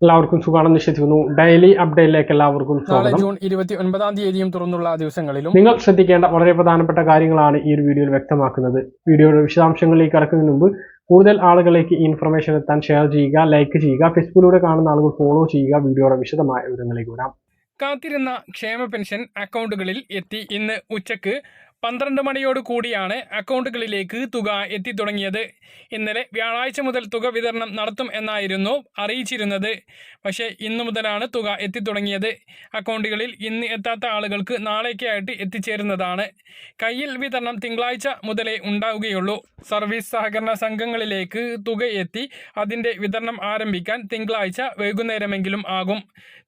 എല്ലാവർക്കും സുഖാണെന്ന് വിശ്വസിക്കുന്നു. ഡെയിലി അപ്ഡേറ്റിലേക്ക് എല്ലാവർക്കും സ്വാഗതം. ജൂൺ 29 തുറന്നുള്ള ദിവസങ്ങളിലും നിങ്ങൾ ശ്രദ്ധിക്കേണ്ട വളരെ പ്രധാനപ്പെട്ട കാര്യങ്ങളാണ് ഈ ഒരു വീഡിയോയിൽ വ്യക്തമാക്കുന്നത്. വീഡിയോയുടെ വിശദാംശങ്ങളിലേക്ക് കടക്കുന്നതിന് മുമ്പ് കൂടുതൽ ആളുകളിലേക്ക് ഈ ഇൻഫർമേഷൻ എത്താൻ ഷെയർ ചെയ്യുക, ലൈക്ക് ചെയ്യുക, ഫേസ്ബുക്കിലൂടെ കാണുന്ന ആളുകൾ ഫോളോ ചെയ്യുക. വീഡിയോയുടെ വിശദമായ വിവരങ്ങളിലേക്ക് വരാം. കാത്തിരുന്ന ക്ഷേമ പെൻഷൻ അക്കൗണ്ടുകളിൽ എത്തി. ഇന്ന് ഉച്ചക്ക് 12 മണിയോട് കൂടിയാണ് അക്കൗണ്ടുകളിലേക്ക് തുക എത്തിത്തുടങ്ങിയത്. ഇന്നലെ വ്യാഴാഴ്ച മുതൽ തുക വിതരണം നടത്തും എന്നായിരുന്നു അറിയിച്ചിരുന്നത്. പക്ഷേ ഇന്നു മുതലാണ് തുക എത്തിത്തുടങ്ങിയത്. അക്കൗണ്ടുകളിൽ ഇന്ന് എത്താത്ത ആളുകൾക്ക് നാളേക്കായിട്ട് എത്തിച്ചേരുന്നതാണ്. കയ്യിൽ വിതരണം തിങ്കളാഴ്ച മുതലേ ഉണ്ടാവുകയുള്ളൂ. സർവീസ് സഹകരണ സംഘങ്ങളിലേക്ക് തുക എത്തി അതിൻ്റെ വിതരണം ആരംഭിക്കാൻ തിങ്കളാഴ്ച വൈകുന്നേരമെങ്കിലും ആകും.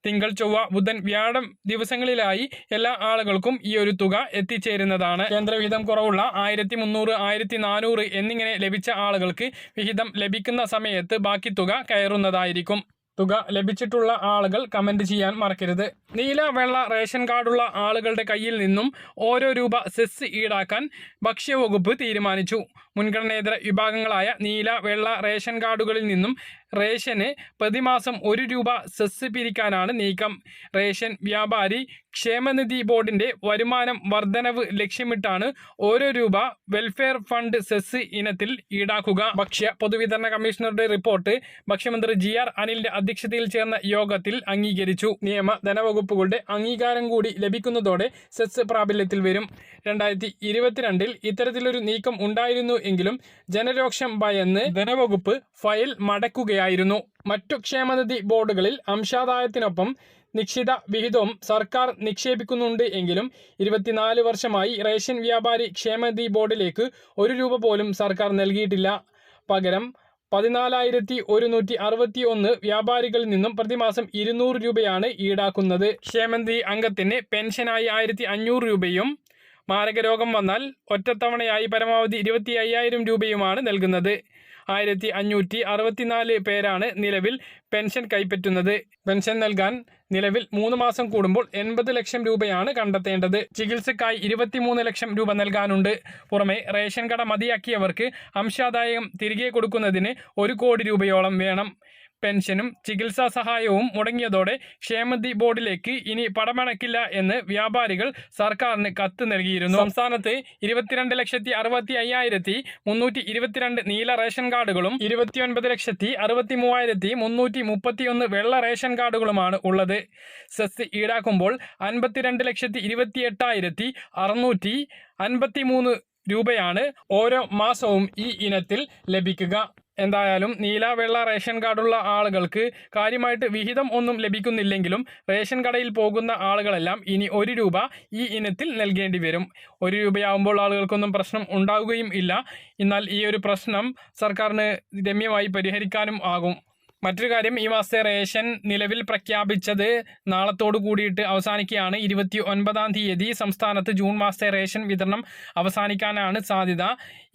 തിങ്കൾ, ചൊവ്വ, ബുധൻ, വ്യാഴം ദിവസങ്ങളിലായി എല്ലാ ആളുകൾക്കും ഈ ഒരു തുക എത്തിച്ചേരുന്നതാണ്. കേന്ദ്രവിഹിതം കുറവുള്ള 1300, 1400 എന്നിങ്ങനെ ലഭിച്ച ആളുകൾക്ക് വിഹിതം ലഭിക്കുന്ന സമയത്ത് ബാക്കി തുക കയറുന്നതായിരിക്കും. തുക ലഭിച്ചിട്ടുള്ള ആളുകൾ കമൻറ്റ് ചെയ്യാൻ മറക്കരുത്. നീല, വെള്ള റേഷൻ കാർഡുള്ള ആളുകളുടെ കയ്യിൽ നിന്നും ഓരോ രൂപ സെസ് ഈടാക്കാൻ ഭക്ഷ്യവകുപ്പ് തീരുമാനിച്ചു. മുൻഗണനേതര വിഭാഗങ്ങളായ നീല, വെള്ള റേഷൻ കാർഡുകളിൽ നിന്നും റേഷന് പ്രതിമാസം 1 രൂപ സെസ് പിരിക്കാനാണ് നീക്കം. റേഷൻ വ്യാപാരി ക്ഷേമനിധി ബോർഡിന്റെ വരുമാനം വർധനവ് ലക്ഷ്യമിട്ടാണ് ഓരോ രൂപ വെൽഫെയർ ഫണ്ട് സെസ് ഇനത്തിൽ ഈടാക്കുക. ഭക്ഷ്യ പൊതുവിതരണ കമ്മീഷണറുടെ റിപ്പോർട്ട് ഭക്ഷ്യമന്ത്രി GR അനിലിന്റെ അധ്യക്ഷതയിൽ ചേർന്ന യോഗത്തിൽ അംഗീകരിച്ചു. നിയമ ധനവകുപ്പുകളുടെ അംഗീകാരം കൂടി ലഭിക്കുന്നതോടെ സെസ് പ്രാബല്യത്തിൽ വരും. 2022 ഇത്തരത്തിലൊരു നീക്കം ഉണ്ടായിരുന്നു എങ്കിലും ജനരോക്ഷം ഭയന്ന് ധനവകുപ്പ് ഫയൽ മടക്കുകയായിരുന്നു. മറ്റു ക്ഷേമനിധി ബോർഡുകളിൽ അംശാദായത്തിനൊപ്പം നിശ്ചിത വിഹിതവും സർക്കാർ നിക്ഷേപിക്കുന്നുണ്ട് എങ്കിലും 24 വർഷമായി റേഷൻ വ്യാപാരി ക്ഷേമനിധി ബോർഡിലേക്ക് 1 രൂപ പോലും സർക്കാർ നൽകിയിട്ടില്ല. പകരം 14,161 വ്യാപാരികളിൽ നിന്നും പ്രതിമാസം 200 രൂപയാണ് ഈടാക്കുന്നത്. ക്ഷേമനിധി അംഗത്തിന് പെൻഷനായി 1,500 രൂപയും മാരകരോഗം വന്നാൽ ഒറ്റത്തവണയായി പരമാവധി 25,000 രൂപയുമാണ് നൽകുന്നത്. 1,564 പേരാണ് നിലവിൽ പെൻഷൻ കൈപ്പറ്റുന്നത്. പെൻഷൻ നൽകാൻ നിലവിൽ 3 മാസം കൂടുമ്പോൾ 80 ലക്ഷം രൂപയാണ് കണ്ടെത്തേണ്ടത്. ചികിത്സക്കായി 23 ലക്ഷം രൂപ നൽകാനുണ്ട്. പുറമെ റേഷൻ കട മതിയാക്കിയവർക്ക് അംശാദായം തിരികെ കൊടുക്കുന്നതിന് 1 കോടി രൂപയോളം വേണം. പെൻഷനും ചികിത്സാ സഹായവും മുടങ്ങിയതോടെ ക്ഷേമനിധി ബോർഡിലേക്ക് ഇനി പണമടക്കില്ല എന്ന് വ്യാപാരികൾ സർക്കാരിന് കത്ത് നൽകിയിരുന്നു. സംസ്ഥാനത്ത് 22,65,322 നീല റേഷൻ കാർഡുകളും 29,63,331 വെള്ള റേഷൻ കാർഡുകളുമാണ് ഉള്ളത്. സെസ് ഈടാക്കുമ്പോൾ 52,28,653 രൂപയാണ് ഓരോ മാസവും ഈ ഇനത്തിൽ ലഭിക്കുക. എന്തായാലും നീല, വെള്ള റേഷൻ കാർഡുള്ള ആളുകൾക്ക് കാര്യമായിട്ട് വിഹിതം ഒന്നും ലഭിക്കുന്നില്ലെങ്കിലും റേഷൻ കടയിൽ പോകുന്ന ആളുകളെല്ലാം ഇനി 1 രൂപ ഈ ഇനത്തിൽ നൽകേണ്ടി വരും. 1 രൂപയാവുമ്പോൾ ആളുകൾക്കൊന്നും പ്രശ്നം ഉണ്ടാവുകയും ഇല്ല. എന്നാൽ ഈ ഒരു പ്രശ്നം സർക്കാരിന് രമ്യമായി പരിഹരിക്കാനും ആകും. മറ്റൊരു കാര്യം, ഈ മാസത്തെ റേഷൻ നിലവിൽ പ്രഖ്യാപിച്ചത് നാളത്തോടു കൂടിയിട്ട് അവസാനിക്കുകയാണ്. 29-ാം തീയതി സംസ്ഥാനത്ത് ജൂൺ മാസത്തെ റേഷൻ വിതരണം അവസാനിക്കാനാണ് സാധ്യത.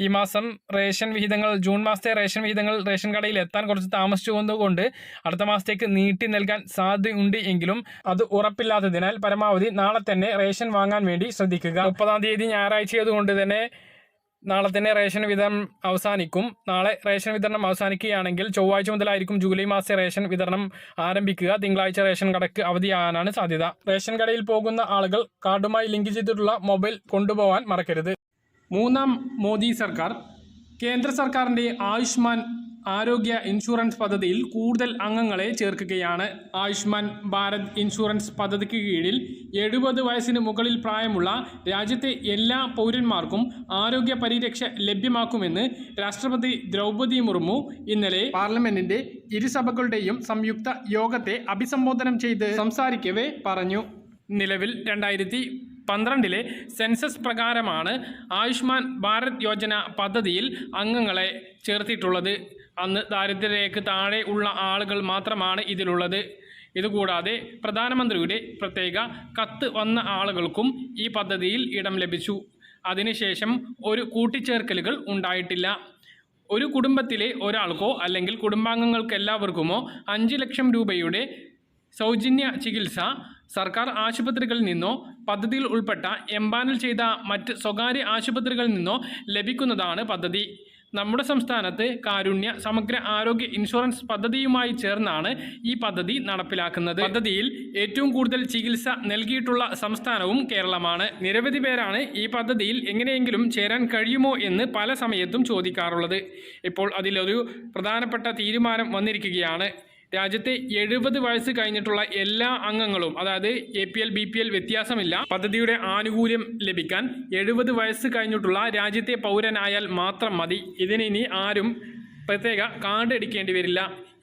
ഈ മാസം റേഷൻ വിഹിതങ്ങൾ, ജൂൺ മാസത്തെ റേഷൻ വിഹിതങ്ങൾ റേഷൻ കടയിൽ എത്താൻ കുറച്ച് താമസിച്ചു വന്നുകൊണ്ട് അടുത്ത മാസത്തേക്ക് നീട്ടി നൽകാൻ സാധ്യതയുണ്ട് എങ്കിലും അത് ഉറപ്പില്ലാത്തതിനാൽ പരമാവധി നാളെ തന്നെ റേഷൻ വാങ്ങാൻ വേണ്ടി ശ്രദ്ധിക്കുക. 30-ാം തീയതി ഞായറാഴ്ചയായതുകൊണ്ട് തന്നെ നാളെ തന്നെ റേഷൻ വിതരണം അവസാനിക്കും. നാളെ റേഷൻ വിതരണം അവസാനിക്കുകയാണെങ്കിൽ ചൊവ്വാഴ്ച മുതലായിരിക്കും ജൂലൈ മാസത്തെ റേഷൻ വിതരണം ആരംഭിക്കുക. തിങ്കളാഴ്ച റേഷൻ കടക്ക് അവധിയാകാനാണ് സാധ്യത. റേഷൻ കടയിൽ പോകുന്ന ആളുകൾ കാർഡുമായി ലിങ്ക് ചെയ്തിട്ടുള്ള മൊബൈൽ കൊണ്ടുപോകാൻ മറക്കരുത്. 3ാം മോദി സർക്കാർ കേന്ദ്ര സർക്കാരിൻ്റെ ആയുഷ്മാൻ ആരോഗ്യ ഇൻഷുറൻസ് പദ്ധതിയിൽ കൂടുതൽ അംഗങ്ങളെ ചേർക്കുകയാണ്. ആയുഷ്മാൻ ഭാരത് ഇൻഷുറൻസ് പദ്ധതിക്ക് കീഴിൽ 70 വയസ്സിന് മുകളിൽ പ്രായമുള്ള രാജ്യത്തെ എല്ലാ പൗരന്മാർക്കും ആരോഗ്യ പരിരക്ഷ ലഭ്യമാക്കുമെന്ന് രാഷ്ട്രപതി ദ്രൗപദി മുർമു ഇന്നലെ പാർലമെന്റിന്റെ ഇരുസഭകളുടെയും സംയുക്ത യോഗത്തെ അഭിസംബോധന ചെയ്ത് സംസാരിക്കവേ പറഞ്ഞു. നിലവിൽ 2012 സെൻസസ് പ്രകാരമാണ് ആയുഷ്മാൻ ഭാരത് യോജന പദ്ധതിയിൽ അംഗങ്ങളെ ചേർത്തിട്ടുള്ളത്. അന്ന് ദാരിദ്ര്യരേഖയ്ക്ക് താഴെ ഉള്ള ആളുകൾ മാത്രമാണ് ഇതിലുള്ളത്. ഇതുകൂടാതെ പ്രധാനമന്ത്രിയുടെ പ്രത്യേക കത്ത് വന്ന ആളുകൾക്കും ഈ പദ്ധതിയിൽ ഇടം ലഭിച്ചു. അതിനുശേഷം ഒരു കൂട്ടിച്ചേർക്കലുകൾ ഉണ്ടായിട്ടില്ല. ഒരു കുടുംബത്തിലെ ഒരാൾക്കോ അല്ലെങ്കിൽ കുടുംബാംഗങ്ങൾക്ക് എല്ലാവർക്കുമോ 5 ലക്ഷം രൂപയുടെ സൗജന്യ ചികിത്സ സർക്കാർ ആശുപത്രികളിൽ നിന്നോ പദ്ധതിയിൽ ഉൾപ്പെട്ട എംപാനൽ ചെയ്ത മറ്റ് സ്വകാര്യ ആശുപത്രികളിൽ നിന്നോ ലഭിക്കുന്നതാണ് പദ്ധതി. നമ്മുടെ സംസ്ഥാനത്ത് കാരുണ്യ സമഗ്ര ആരോഗ്യ ഇൻഷുറൻസ് പദ്ധതിയുമായി ചേർന്നാണ് ഈ പദ്ധതി നടപ്പിലാക്കുന്നത്. പദ്ധതിയിൽ ഏറ്റവും കൂടുതൽ ചികിത്സ നൽകിയിട്ടുള്ള സംസ്ഥാനവും കേരളമാണ്. നിരവധി പേരാണ് ഈ പദ്ധതിയിൽ എങ്ങനെയെങ്കിലും ചേരാൻ കഴിയുമോ എന്ന് പല സമയത്തും ചോദിക്കാറുള്ളത്. ഇപ്പോൾ അതിലൊരു പ്രധാനപ്പെട്ട തീരുമാനം വന്നിരിക്കുകയാണ്. രാജ്യത്തെ 70 വയസ്സ് കഴിഞ്ഞിട്ടുള്ള എല്ലാ അംഗങ്ങളും, അതായത് APL BPL വ്യത്യാസമില്ല, പദ്ധതിയുടെ ആനുകൂല്യം ലഭിക്കാൻ 70 വയസ്സ് കഴിഞ്ഞിട്ടുള്ള രാജ്യത്തെ പൗരനായാൽ മാത്രം മതി. ഇതിനി ആരും പ്രത്യേക കാർഡ് എടുക്കേണ്ടി വരില്ല.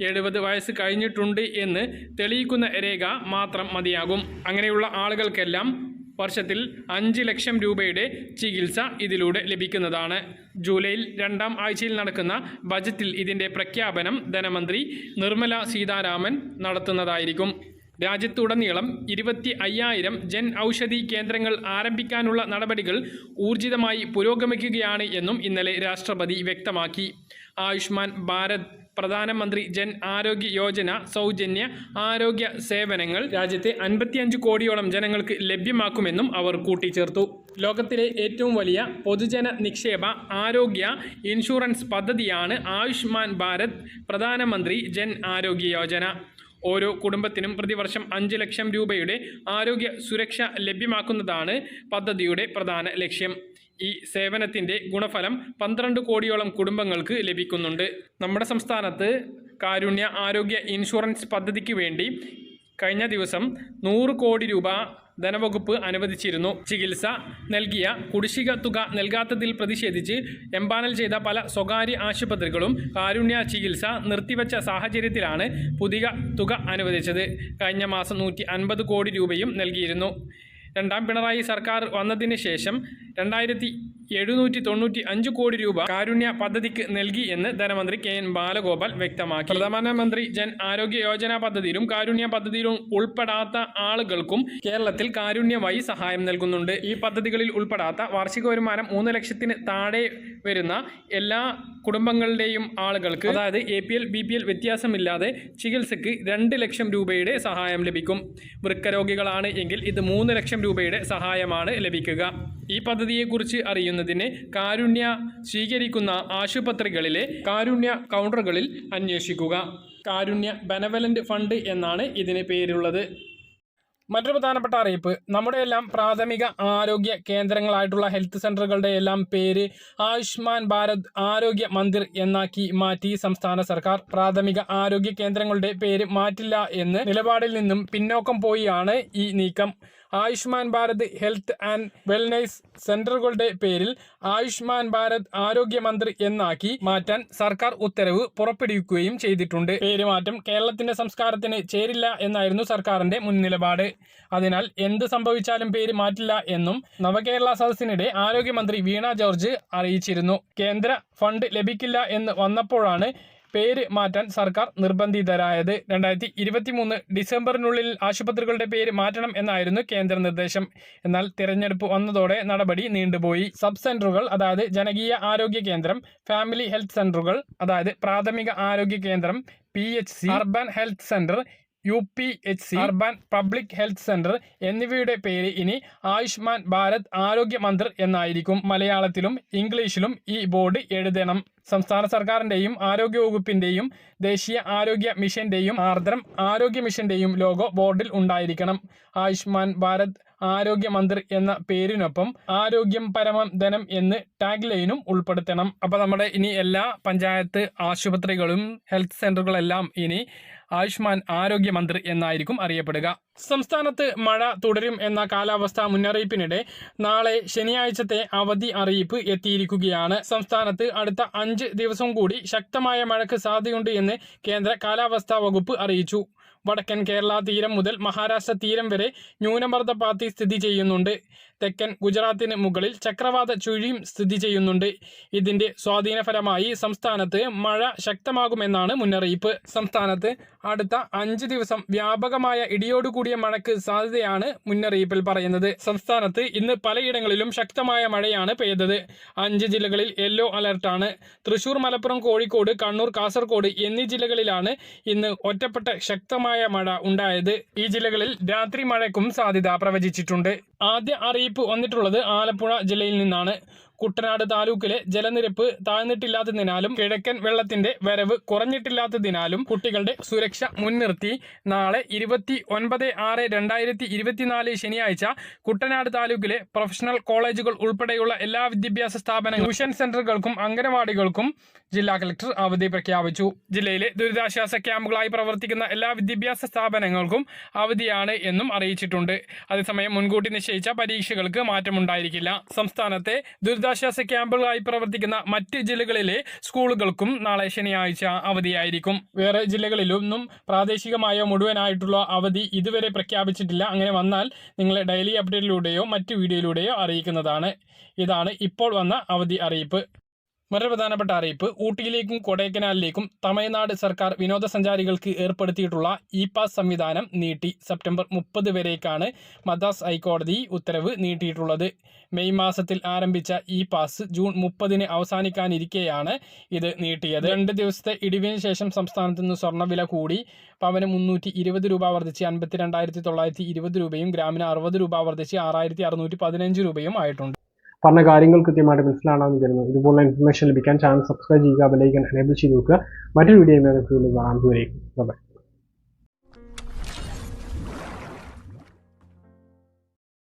70 വയസ്സ് കഴിഞ്ഞിട്ടുണ്ട് എന്ന് തെളിയിക്കുന്ന രേഖ മാത്രം മതിയാകും. അങ്ങനെയുള്ള ആളുകൾക്കെല്ലാം വർഷത്തിൽ 5 ലക്ഷം രൂപയുടെ ചികിത്സ ഇതിലൂടെ ലഭിക്കുന്നതാണ്. ജൂലൈയിൽ 2ാം ആഴ്ചയിൽ നടക്കുന്ന ബജറ്റിൽ ഇതിൻ്റെ പ്രഖ്യാപനം ധനമന്ത്രി നിർമ്മല സീതാരാമൻ നടത്തുന്നതായിരിക്കും. രാജ്യത്തുടനീളം 25,000 ജൻ ഔഷധി കേന്ദ്രങ്ങൾ ആരംഭിക്കാനുള്ള നടപടികൾ ഊർജിതമായി പുരോഗമിക്കുകയാണ് എന്നും ഇന്നലെ രാഷ്ട്രപതി വ്യക്തമാക്കി. ആയുഷ്മാൻ ഭാരത് പ്രധാനമന്ത്രി ജൻ ആരോഗ്യ യോജന സൗജന്യ ആരോഗ്യ സേവനങ്ങൾ രാജ്യത്തെ 55 കോടിയോളം ജനങ്ങൾക്ക് ലഭ്യമാക്കുമെന്നും അവർ കൂട്ടിച്ചേർത്തു. ലോകത്തിലെ ഏറ്റവും വലിയ പൊതുജന നിക്ഷേപ ആരോഗ്യ ഇൻഷുറൻസ് പദ്ധതിയാണ് ആയുഷ്മാൻ ഭാരത് പ്രധാനമന്ത്രി ജൻ ആരോഗ്യ യോജന. ഓരോ കുടുംബത്തിനും പ്രതിവർഷം 5 ലക്ഷം രൂപയുടെ ആരോഗ്യ സുരക്ഷ ലഭ്യമാക്കുന്നതാണ് പദ്ധതിയുടെ പ്രധാന ലക്ഷ്യം. ഈ സേവനത്തിൻ്റെ ഗുണഫലം 12 കോടിയോളം കുടുംബങ്ങൾക്ക് ലഭിക്കുന്നുണ്ട്. നമ്മുടെ സംസ്ഥാനത്ത് കാരുണ്യ ആരോഗ്യ ഇൻഷുറൻസ് പദ്ധതിക്ക് വേണ്ടി കഴിഞ്ഞ ദിവസം 100 കോടി രൂപ ധനവകുപ്പ് അനുവദിച്ചിരുന്നു. ചികിത്സ നൽകിയ കുടിശ്ശിക തുക നൽകാത്തതിൽ പ്രതിഷേധിച്ച് എംപാനൽ ചെയ്ത പല സ്വകാര്യ ആശുപത്രികളും കാരുണ്യ ചികിത്സ നിർത്തിവെച്ച സാഹചര്യത്തിലാണ് പുതിയ തുക അനുവദിച്ചത്. കഴിഞ്ഞ മാസം 150 കോടി രൂപയും നൽകിയിരുന്നു. 2ാം പിണറായി സർക്കാർ വന്നതിന് ശേഷം 2,795 കോടി രൂപ കാരുണ്യ പദ്ധതിക്ക് നൽകി എന്ന് ധനമന്ത്രി KN ബാലഗോപാൽ വ്യക്തമാക്കി. പ്രധാനമന്ത്രി ജൻ ആരോഗ്യ യോജന പദ്ധതിയിലും കാരുണ്യ പദ്ധതിയിലും ഉൾപ്പെടാത്ത ആളുകൾക്കും കേരളത്തിൽ കാരുണ്യമായി സഹായം നൽകുന്നുണ്ട്. ഈ പദ്ധതികളിൽ ഉൾപ്പെടാത്ത വാർഷിക വരുമാനം 3 ലക്ഷത്തിന് താഴെ വരുന്ന എല്ലാ കുടുംബങ്ങളുടെയും ആളുകൾക്ക്, അതായത് APL BPL വ്യത്യാസമില്ലാതെ ചികിത്സയ്ക്ക് 2 ലക്ഷം രൂപയുടെ സഹായം ലഭിക്കും. വൃക്കരോഗികളാണ് എങ്കിൽ ഇത് 3 ലക്ഷം രൂപയുടെ സഹായമാണ് ലഭിക്കുക. ഈ പദ്ധതിയെക്കുറിച്ച് അറിയുന്നതിന് കാരുണ്യ സ്വീകരിക്കുന്ന ആശുപത്രികളിലെ കാരുണ്യ കൗണ്ടറുകളിൽ അന്വേഷിക്കുക. കാരുണ്യ ബെനവലന്റ് ഫണ്ട് എന്നാണ് ഇതിന് പേരുള്ളത്. മറ്റൊരു പ്രധാനപ്പെട്ട അറിയിപ്പ്, നമ്മുടെ എല്ലാം പ്രാഥമിക ആരോഗ്യ കേന്ദ്രങ്ങളായിട്ടുള്ള ഹെൽത്ത് സെൻ്ററുകളുടെ എല്ലാം പേര് ആയുഷ്മാൻ ഭാരത് ആരോഗ്യ മന്ദിർ എന്നാക്കി മാറ്റി സംസ്ഥാന സർക്കാർ. പ്രാഥമിക ആരോഗ്യ കേന്ദ്രങ്ങളുടെ പേര് മാറ്റില്ല എന്ന നിലപാടിൽ നിന്നും പിന്നോക്കം പോയാണ് ഈ നീക്കം. Ayushman Bharat health and wellness സെന്ററുകളുടെ പേരിൽ ആയുഷ്മാൻ ഭാരത് ആരോഗ്യ മന്ത്രി എന്നാക്കി മാറ്റാൻ സർക്കാർ ഉത്തരവ് പുറപ്പെടുവിക്കുകയും ചെയ്തിട്ടുണ്ട്. പേരുമാറ്റം കേരളത്തിന്റെ സംസ്കാരത്തിന് ചേരില്ല എന്നായിരുന്നു സർക്കാരിന്റെ മുൻ നിലപാട്. അതിനാൽ എന്ത് സംഭവിച്ചാലും പേര് മാറ്റില്ല എന്നും നവകേരള സദസ്സിനിടെ ആരോഗ്യമന്ത്രി വീണ ജോർജ് അറിയിച്ചിരുന്നു. കേന്ദ്ര ഫണ്ട് ലഭിക്കില്ല എന്ന് വന്നപ്പോഴാണ് പേര് മാറ്റാൻ സർക്കാർ നിർബന്ധിതരായത്. 2023 ഡിസംബറിനുള്ളിൽ ആശുപത്രികളുടെ പേര് മാറ്റണം എന്നായിരുന്നു കേന്ദ്ര നിർദ്ദേശം. എന്നാൽ തിരഞ്ഞെടുപ്പ് വന്നതോടെ നടപടി നീണ്ടുപോയി. സബ് സെന്ററുകൾ, അതായത് ജനകീയ ആരോഗ്യ കേന്ദ്രം, ഫാമിലി ഹെൽത്ത് സെന്ററുകൾ, അതായത് പ്രാഥമിക ആരോഗ്യ കേന്ദ്രം, PHC, urban health centre, UPHC, urban public health centre എന്നിവയുടെ പേര് ഇനി ആയുഷ്മാൻ ഭാരത് ആരോഗ്യ മന്ദിർ എന്നായിരിക്കും. മലയാളത്തിലും ഇംഗ്ലീഷിലും ഈ ബോർഡ് എഴുതണം. സംസ്ഥാന സർക്കാരിൻ്റെയും ആരോഗ്യവകുപ്പിൻ്റെയും ദേശീയ ആരോഗ്യ മിഷന്റെയും ആർദ്രം ആരോഗ്യ മിഷന്റെയും ലോഗോ ബോർഡിൽ ഉണ്ടായിരിക്കണം. ആയുഷ്മാൻ ഭാരത് ആരോഗ്യ മന്ദിർ എന്ന പേരിനൊപ്പം ആരോഗ്യം പരമം ധനം എന്ന് ടാഗ് ലൈനും ഉൾപ്പെടുത്തണം. അപ്പോൾ നമ്മുടെ ഇനി എല്ലാ പഞ്ചായത്ത് ആശുപത്രികളും ഹെൽത്ത് സെന്ററുകളെല്ലാം ഇനി ആയുഷ്മാൻ ആരോഗ്യ മന്ദിർ എന്നായിരിക്കും അറിയപ്പെടുക. സംസ്ഥാനത്ത് മഴ തുടരും എന്ന കാലാവസ്ഥാ മുന്നറിയിപ്പിനിടെ നാളെ ശനിയാഴ്ചത്തെ അവധി അറിയിപ്പ് എത്തിയിരിക്കുകയാണ്. സംസ്ഥാനത്ത് അടുത്ത 5 ദിവസം കൂടി ശക്തമായ മഴയ്ക്ക് സാധ്യതയുണ്ട് എന്ന് കേന്ദ്ര കാലാവസ്ഥാ വകുപ്പ് അറിയിച്ചു. വടക്കൻ കേരള തീരം മുതൽ മഹാരാഷ്ട്ര തീരം വരെ ന്യൂനമർദ്ദപാത്തി സ്ഥിതി ചെയ്യുന്നുണ്ട്. തെക്കൻ ഗുജറാത്തിന് മുകളിൽ ചക്രവാത ചുഴിയും സ്ഥിതി ചെയ്യുന്നുണ്ട്. ഇതിന്റെ സ്വാധീനഫലമായി സംസ്ഥാനത്ത് മഴ ശക്തമാകുമെന്നാണ് മുന്നറിയിപ്പ്. സംസ്ഥാനത്ത് അടുത്ത 5 ദിവസം വ്യാപകമായ ഇടിയോടുകൂടിയ മഴയ്ക്ക് സാധ്യതയാണ് മുന്നറിയിപ്പിൽ പറയുന്നത്. സംസ്ഥാനത്ത് ഇന്ന് പലയിടങ്ങളിലും ശക്തമായ മഴയാണ് പെയ്തത്. 5 ജില്ലകളിൽ യെല്ലോ അലർട്ടാണ്. തൃശൂർ, മലപ്പുറം, കോഴിക്കോട്, കണ്ണൂർ, കാസർഗോഡ് എന്നീ ജില്ലകളിലാണ് ഇന്ന് ഒറ്റപ്പെട്ട ശക്തമായ മഴ ഉണ്ടായത്. ഈ ജില്ലകളിൽ രാത്രി മഴയ്ക്കും സാധ്യത പ്രവചിച്ചിട്ടുണ്ട്. ആദ്യ അറിയിപ്പ് വന്നിട്ടുള്ളത് ആലപ്പുഴ ജില്ലയിൽ നിന്നാണ്. കുട്ടനാട് താലൂക്കിലെ ജലനിരപ്പ് താഴ്ന്നിട്ടില്ലാത്തതിനാലും കിഴക്കൻ വെള്ളത്തിന്റെ വരവ് കുറഞ്ഞിട്ടില്ലാത്തതിനാലും കുട്ടികളുടെ സുരക്ഷ മുൻനിർത്തി നാളെ 29/6/2024 ശനിയാഴ്ച കുട്ടനാട് താലൂക്കിലെ പ്രൊഫഷണൽ കോളേജുകൾ ഉൾപ്പെടെയുള്ള എല്ലാ വിദ്യാഭ്യാസ സ്ഥാപനങ്ങളും ട്യൂഷൻ സെന്ററുകൾക്കും അംഗനവാടികൾക്കും ജില്ലാ കളക്ടർ അവധി പ്രഖ്യാപിച്ചു. ജില്ലയിലെ ദുരിതാശ്വാസ ക്യാമ്പുകളായി പ്രവർത്തിക്കുന്ന എല്ലാ വിദ്യാഭ്യാസ സ്ഥാപനങ്ങൾക്കും അവധിയാണ് എന്നും അറിയിച്ചിട്ടുണ്ട്. അതേസമയം മുൻകൂട്ടി നിശ്ചയിച്ച പരീക്ഷകൾക്ക് മാറ്റമുണ്ടായിരിക്കില്ല. സംസ്ഥാനത്തെ ദുരിതാശ്വാസ ക്യാമ്പുകളായി പ്രവർത്തിക്കുന്ന മറ്റ് ജില്ലകളിലെ സ്കൂളുകൾക്കും നാളെ ശനിയാഴ്ച അവധിയായിരിക്കും. വേറെ ജില്ലകളിലൊന്നും പ്രാദേശികമായോ മുഴുവനായിട്ടുള്ള അവധി ഇതുവരെ പ്രഖ്യാപിച്ചിട്ടില്ല. അങ്ങനെ വന്നാൽ നിങ്ങളെ ഡെയിലി അപ്ഡേറ്റിലൂടെയോ മറ്റ് വീഡിയോയിലൂടെയോ അറിയിക്കുന്നതാണ്. ഇതാണ് ഇപ്പോൾ വന്ന അവധി അറിയിപ്പ്. മറ്റൊരു പ്രധാനപ്പെട്ട അറിയിപ്പ്, ഊട്ടിയിലേക്കും കൊടൈക്കനാലിലേക്കും തമിഴ്നാട് സർക്കാർ വിനോദസഞ്ചാരികൾക്ക് ഏർപ്പെടുത്തിയിട്ടുള്ള ഇ പാസ് സംവിധാനം നീട്ടി. സെപ്റ്റംബർ 30 വരേക്കാണ് മദ്രാസ് ഹൈക്കോടതി ഉത്തരവ് നീട്ടിയിട്ടുള്ളത്. മെയ് മാസത്തിൽ ആരംഭിച്ച ഇ പാസ് ജൂൺ 30 അവസാനിക്കാനിരിക്കെയാണ് ഇത് നീട്ടിയത്. 2 ദിവസത്തെ ഇടിവിന് ശേഷം സംസ്ഥാനത്ത് നിന്ന് സ്വർണ്ണവില കൂടി. പവന് 320 രൂപ വർദ്ധിച്ച് 52,920 രൂപയും ഗ്രാമിന് 60 രൂപ വർദ്ധിച്ച് 6,615 രൂപയും ആയിട്ടുണ്ട്. പറഞ്ഞ കാര്യങ്ങൾ കൃത്യമായിട്ട് മനസ്സിലാണെന്ന് കരുതുന്നു. ഇതുപോലുള്ള ഇൻഫർമേഷൻ ലഭിക്കാൻ ചാനൽ സബ്സ്ക്രൈബ് ചെയ്യുക, ബെൽ ഐക്കൺ എനേബിൾ ചെയ്ത് നോക്കുക. മറ്റൊരു വീഡിയോ കാണാം.